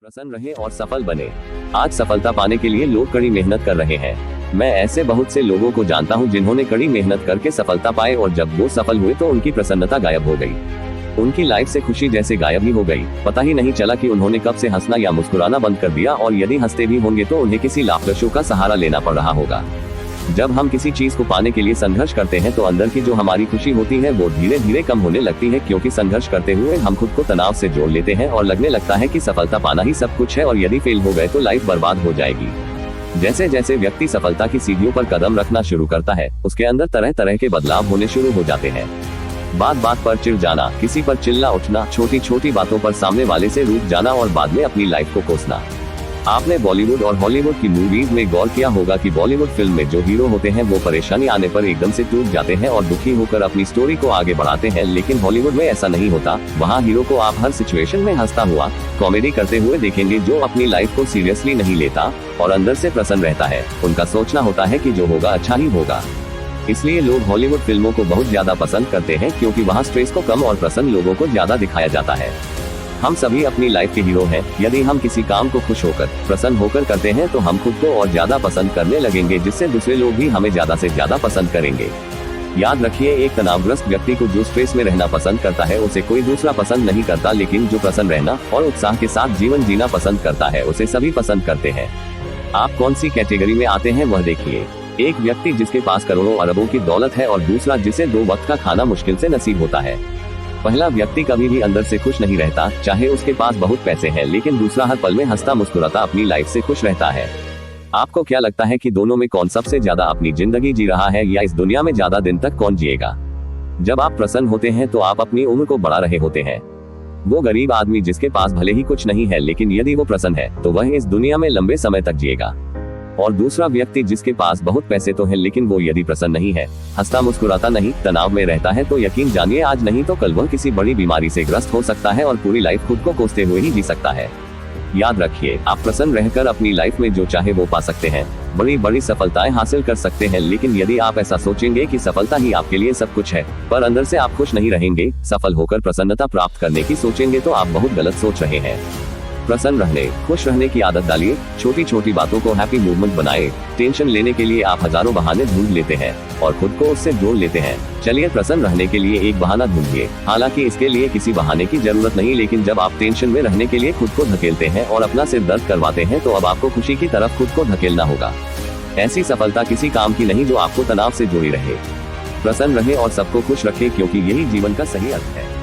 प्रसन्न रहे और सफल बने। आज सफलता पाने के लिए लोग कड़ी मेहनत कर रहे हैं। मैं ऐसे बहुत से लोगों को जानता हूं जिन्होंने कड़ी मेहनत करके सफलता पाए और जब वो सफल हुए तो उनकी प्रसन्नता गायब हो गई। उनकी लाइफ से खुशी जैसे गायब ही हो गई। पता ही नहीं चला कि उन्होंने कब से हंसना या मुस्कुराना बंद कर दिया, और यदि हंसते भी होंगे तो उन्हें किसी लाफ्टर शो का सहारा लेना पड़ रहा होगा। जब हम किसी चीज को पाने के लिए संघर्ष करते हैं तो अंदर की जो हमारी खुशी होती है वो धीरे धीरे कम होने लगती है, क्योंकि संघर्ष करते हुए हम खुद को तनाव से जोड़ लेते हैं और लगने लगता है कि सफलता पाना ही सब कुछ है और यदि फेल हो गए तो लाइफ बर्बाद हो जाएगी। जैसे जैसे व्यक्ति सफलता की सीढ़ियों पर कदम रखना शुरू करता है, उसके अंदर तरह तरह के बदलाव होने शुरू हो जाते हैं। बात बात पर चिढ़ जाना, किसी पर चिल्ला उठना, छोटी छोटी बातों पर सामने वाले से रूठ जाना और बाद में अपनी लाइफ को कोसना। आपने बॉलीवुड और हॉलीवुड की मूवीज में गौर किया होगा कि बॉलीवुड फिल्म में जो हीरो होते हैं वो परेशानी आने पर एकदम से टूट जाते हैं और दुखी होकर अपनी स्टोरी को आगे बढ़ाते हैं, लेकिन हॉलीवुड में ऐसा नहीं होता। वहाँ हीरो को आप हर सिचुएशन में हंसता हुआ, कॉमेडी करते हुए देखेंगे, जो अपनी लाइफ को सीरियसली नहीं लेता और अंदर से प्रसन्न रहता है। उनका सोचना होता है कि जो होगा अच्छा ही होगा। इसलिए लोग हॉलीवुड फिल्मों को बहुत ज्यादा पसंद करते हैं, क्योंकि वहाँ स्ट्रेस को कम और प्रसन्न लोगों को ज्यादा दिखाया जाता है। हम सभी अपनी लाइफ के हीरो हैं। यदि हम किसी काम को खुश होकर, प्रसन्न होकर करते हैं तो हम खुद को और ज्यादा पसंद करने लगेंगे, जिससे दूसरे लोग भी हमें ज्यादा से ज्यादा पसंद करेंगे। याद रखिए, एक तनावग्रस्त व्यक्ति को जो स्ट्रेस में रहना पसंद करता है उसे कोई दूसरा पसंद नहीं करता, लेकिन जो प्रसन्न रहना और उत्साह के साथ जीवन जीना पसंद करता है उसे सभी पसंद करते हैं। आप कौन सी कैटेगरी में आते हैं वह देखिए। एक व्यक्ति जिसके पास करोड़ों अरबों की दौलत है और दूसरा जिसे 2 वक्त का खाना मुश्किल से नसीब होता है। पहला व्यक्ति कभी भी अंदर से खुश नहीं रहता, चाहे उसके पास बहुत पैसे हैं, लेकिन दूसरा हर पल में हंसता मुस्कुराता अपनी लाइफ से खुश रहता है। आपको क्या लगता है कि दोनों में कौन सबसे ज्यादा अपनी जिंदगी जी रहा है, या इस दुनिया में ज्यादा दिन तक कौन जिएगा? जब आप प्रसन्न होते हैं तो आप अपनी उम्र को बढ़ा रहे होते हैं। वो गरीब आदमी जिसके पास भले ही कुछ नहीं है, लेकिन यदि वो प्रसन्न है तो वह इस दुनिया में लंबे समय तक जिएगा। और दूसरा व्यक्ति जिसके पास बहुत पैसे तो है, लेकिन वो यदि प्रसन्न नहीं है, हंसता मुस्कुराता नहीं, तनाव में रहता है, तो यकीन जानिए आज नहीं तो कल वह किसी बड़ी बीमारी से ग्रस्त हो सकता है और पूरी लाइफ खुद को कोसते हुए ही जी सकता है। याद रखिए, आप प्रसन्न रहकर अपनी लाइफ में जो चाहे वो पा सकते हैं, बड़ी बड़ी सफलताएं हासिल कर सकते हैं, लेकिन यदि आप ऐसा सोचेंगे कि सफलता ही आपके लिए सब कुछ है, पर अंदर से आप खुश नहीं रहेंगे, सफल होकर प्रसन्नता प्राप्त करने की सोचेंगे, तो आप बहुत गलत सोच रहे हैं। प्रसन्न रहने, खुश रहने की आदत डालिए। छोटी छोटी बातों को हैप्पी मूवमेंट बनाए। टेंशन लेने के लिए आप हजारों बहाने ढूंढ लेते हैं और खुद को उससे जोड़ लेते हैं। चलिए प्रसन्न रहने के लिए एक बहाना ढूंढिए। हालांकि इसके लिए किसी बहाने की जरूरत नहीं, लेकिन जब आप टेंशन में रहने के लिए खुद को धकेलते हैं और अपना सिर दर्द करवाते हैं, तो अब आपको खुशी की तरफ खुद को धकेलना होगा। ऐसी सफलता किसी काम की नहीं जो आपको तनाव से जोड़ी रहे। प्रसन्न रहे और सबको खुश रखे, क्योंकि यही जीवन का सही अर्थ है।